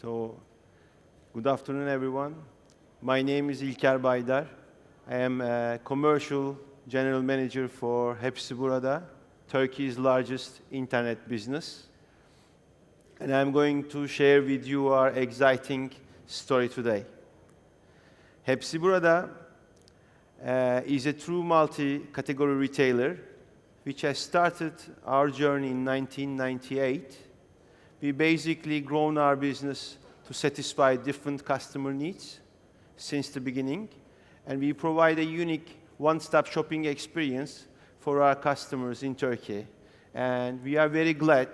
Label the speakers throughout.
Speaker 1: So, good afternoon, everyone. My name is Ilker Baydar. I am a commercial general manager for Hepsi Burada, Turkey's largest internet business. And I'm going to share with you our exciting story today. Hepsi Burada is a true multi-category retailer which has started our journey in 1998. We basically grown our business to satisfy different customer needs since the beginning, and we provide a unique one-stop shopping experience for our customers in Turkey. And we are very glad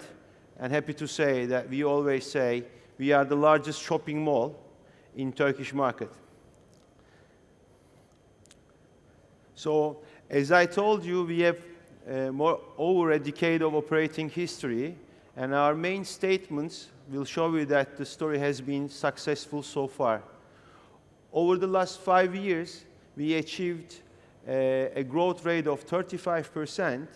Speaker 1: and happy to say that we always say we are the largest shopping mall in Turkish market. So, as I told you, we have over a decade of operating history, and our main statements will show you that the story has been successful so far. Over the last 5 years, we achieved a growth rate of 35%,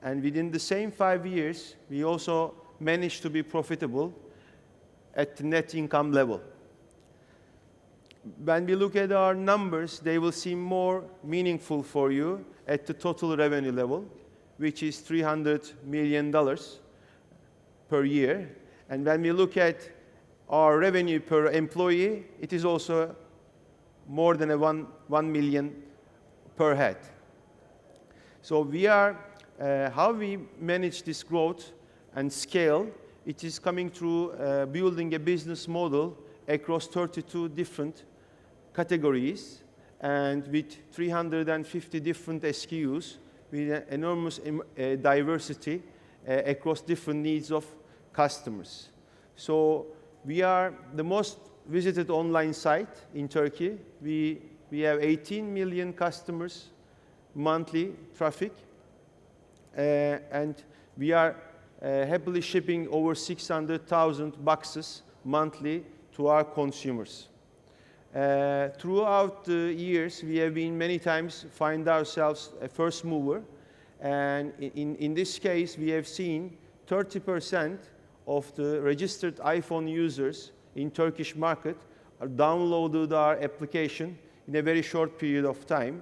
Speaker 1: and within the same 5 years, we also managed to be profitable at the net income level. When we look at our numbers, they will seem more meaningful for you at the total revenue level, which is $300 million per year. And when we look at our revenue per employee, it is also more than $1 million per head. So we are, how we manage this growth and scale, it is coming through building a business model across 32 different categories and with 350 different SKUs with enormous diversity across different needs of customers. So we are the most visited online site in Turkey. We have 18 million customers monthly traffic, and we are happily shipping over 600,000 boxes monthly to our consumers. Throughout the years, we have been many times find ourselves a first mover, and in this case, we have seen 30% of the registered iPhone users in Turkish market downloaded our application in a very short period of time.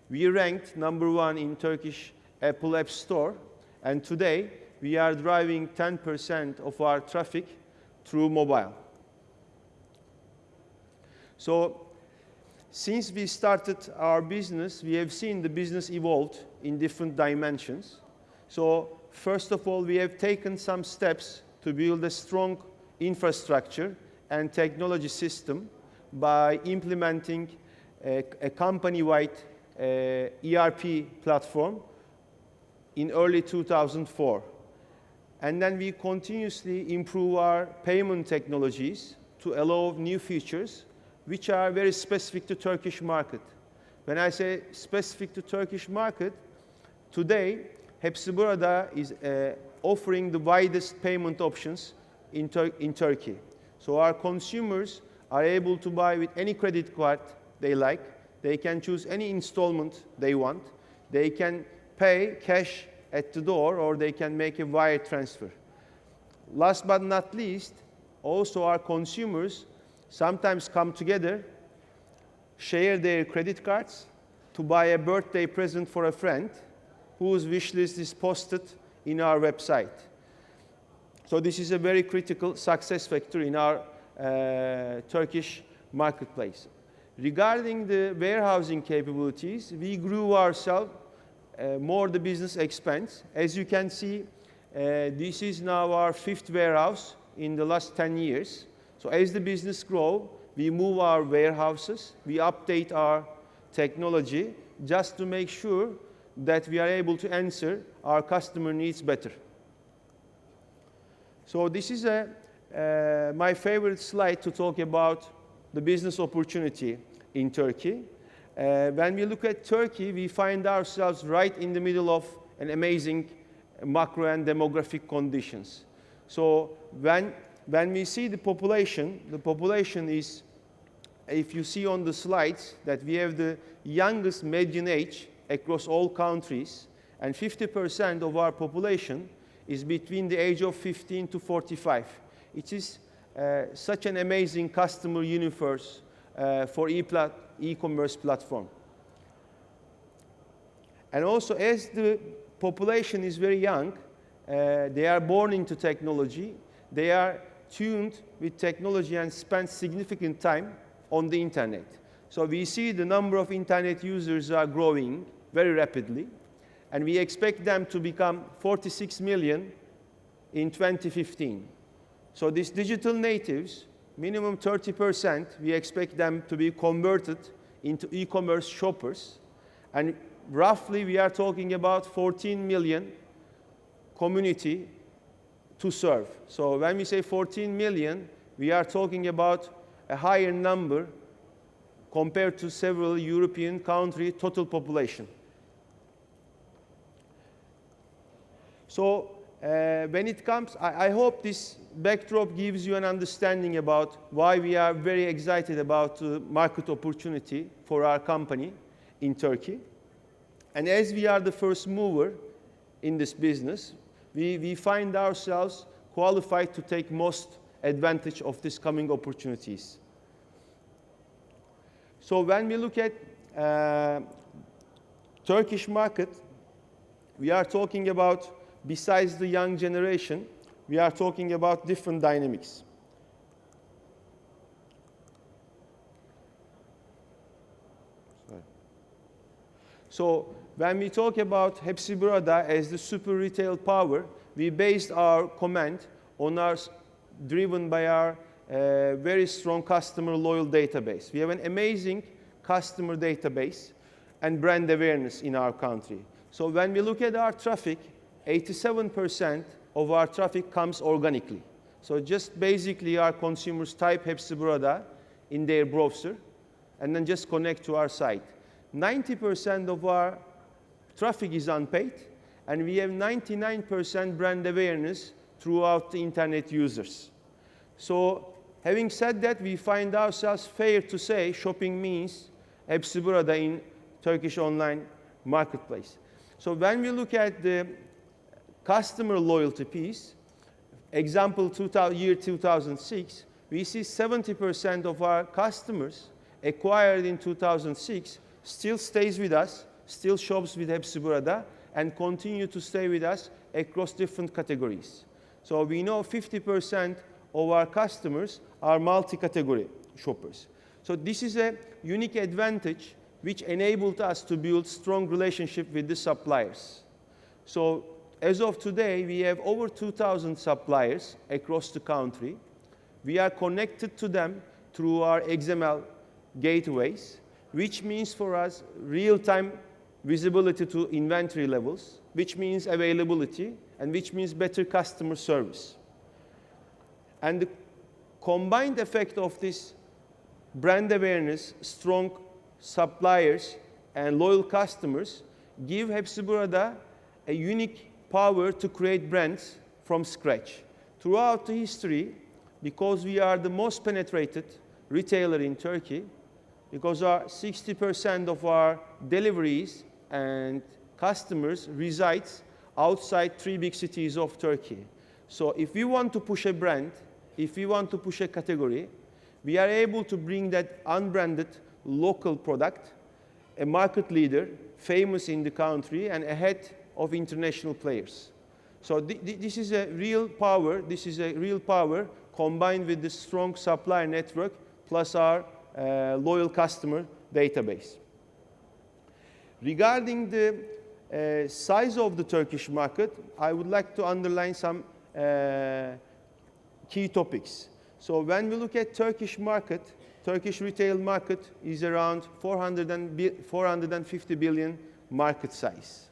Speaker 1: We ranked #1 in Turkish Apple App Store, and today we are driving 10% of our traffic through mobile. So, since we started our business, we have seen the business evolved in different dimensions. So, first of all, we have taken some steps to build a strong infrastructure and technology system by implementing a company-wide ERP platform in early 2004. And then we continuously improve our payment technologies to allow new features which are very specific to Turkish market. When I say specific to Turkish market, today Hepsi Burada is offering the widest payment options in Turkey. So our consumers are able to buy with any credit card they like. They can choose any installment they want. They can pay cash at the door, or they can make a wire transfer. Last but not least, also our consumers sometimes come together, share their credit cards to buy a birthday present for a friend whose wish list is posted in our website. So this is a very critical success factor in our Turkish marketplace. Regarding the warehousing capabilities, we grew ourselves more the business expense. As you can see, this is now our 5th warehouse in the last 10 years. So as the business grows, we move our warehouses, we update our technology just to make sure that we are able to answer our customer needs better. So this is my favorite slide to talk about the business opportunity in Turkey. When we look at Turkey, we find ourselves right in the middle of an amazing macro and demographic conditions. So when we see the population is, if you see on the slides, that we have the youngest median age across all countries, and 50% of our population is between the age of 15 to 45. It is such an amazing customer universe for e-commerce platform. And also, as the population is very young, they are born into technology, they are tuned with technology and spend significant time on the internet. So we see the number of internet users are growing very rapidly, and we expect them to become 46 million in 2015. So these digital natives, minimum 30%, we expect them to be converted into e-commerce shoppers. And roughly, we are talking about 14 million community to serve. So when we say 14 million, we are talking about a higher number compared to several European country total population. So when it comes, I hope this backdrop gives you an understanding about why we are very excited about the market opportunity for our company in Turkey. And as we are the first mover in this business, we find ourselves qualified to take most advantage of these coming opportunities. So when we look at Turkish market, we are talking about, besides the young generation, we are talking about different dynamics. So when we talk about Hepsiburada as the super retail power, we based our comment on our, driven by our very strong customer loyal database. We have an amazing customer database and brand awareness in our country. So when we look at our traffic, 87% of our traffic comes organically. So just basically our consumers type Hepsiburada in their browser and then just connect to our site. 90% of our traffic is unpaid, and we have 99% brand awareness throughout the internet users. So having said that, we find ourselves fair to say shopping means Hepsiburada in Turkish online marketplace. So when we look at the customer loyalty piece, example year 2006, we see 70% of our customers acquired in 2006 still stays with us, still shops with Hepsiburada, and continue to stay with us across different categories. So we know 50% of our customers are multi-category shoppers. So this is a unique advantage which enabled us to build strong relationship with the suppliers. So as of today, we have over 2,000 suppliers across the country. We are connected to them through our XML gateways, which means for us real-time visibility to inventory levels, which means availability, and which means better customer service. And the combined effect of this brand awareness, strong suppliers, and loyal customers give Hepsiburada a unique power to create brands from scratch. Throughout the history, because we are the most penetrated retailer in Turkey, because 60% of our deliveries and customers resides outside 3 big cities of Turkey. So if we want to push a brand, if we want to push a category, we are able to bring that unbranded local product, a market leader, famous in the country and ahead of international players. So this is a real power. This is a real power combined with the strong supplier network plus our loyal customer database. Regarding the size of the Turkish market, I would like to underline some key topics. So when we look at Turkish market, Turkish retail market is around 450 billion market size.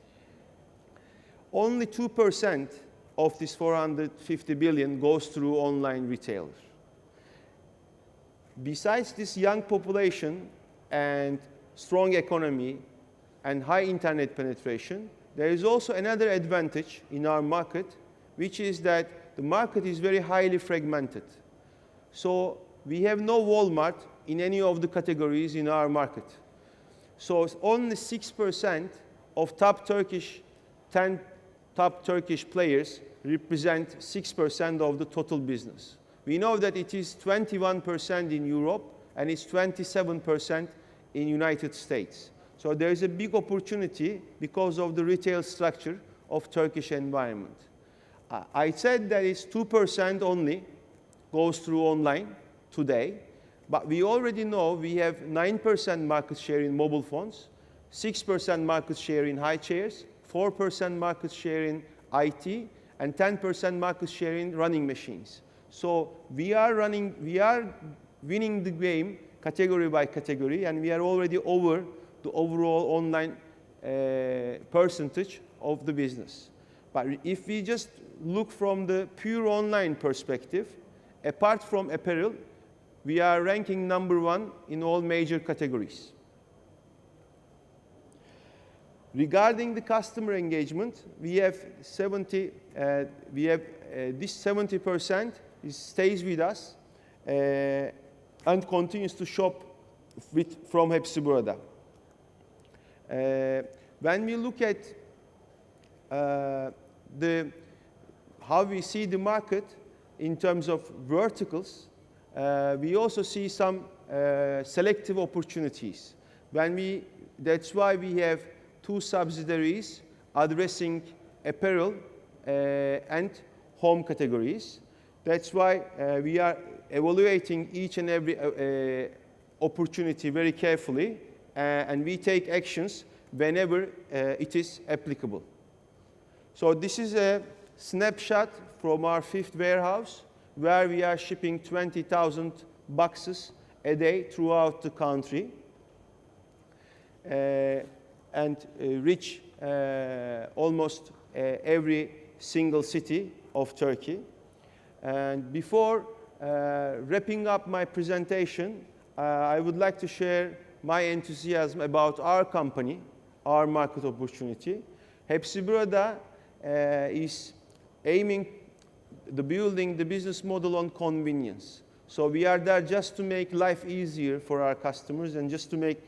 Speaker 1: Only 2% of this 450 billion goes through online retailers. Besides this young population and strong economy and high internet penetration, there is also another advantage in our market, which is that the market is very highly fragmented. So we have no Walmart in any of the categories in our market. So only 6% of 10 top Turkish players represent 6% of the total business. We know that it is 21% in Europe and it's 27% in United States. So there is a big opportunity because of the retail structure of Turkish environment. I said that it's 2% only goes through online today, but we already know we have 9% market share in mobile phones, 6% market share in high chairs, 4% market share in IT, and 10% market share in running machines. So we are winning the game category by category, and we are already over the overall online percentage of the business. But if we just look from the pure online perspective, apart from apparel, we are ranking #1 in all major categories. Regarding the customer engagement, we have this 70% stays with us and continues to shop from Hepsiburada. When we look at how we see the market in terms of verticals, we also see some selective opportunities. That's why we have 2 subsidiaries addressing apparel and home categories. That's why we are evaluating each and every opportunity very carefully, and we take actions whenever it is applicable. So this is a snapshot from our 5th warehouse, where we are shipping 20,000 boxes a day throughout the country and reach almost every single city of Turkey. And before wrapping up my presentation, I would like to share my enthusiasm about our company, our market opportunity. Hepsiburada is aiming building the business model on convenience. So we are there just to make life easier for our customers and just to make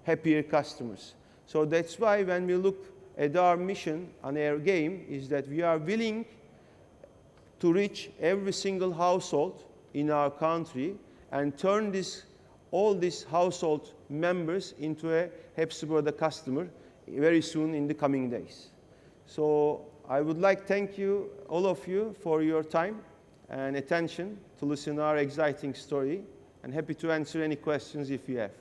Speaker 1: happier customers. So that's why when we look at our mission and our game is that we are willing to reach every single household in our country and turn all these household members into a Hepsiburada customer very soon in the coming days. So I would like to thank you, all of you, for your time and attention to listen to our exciting story, and happy to answer any questions if you have.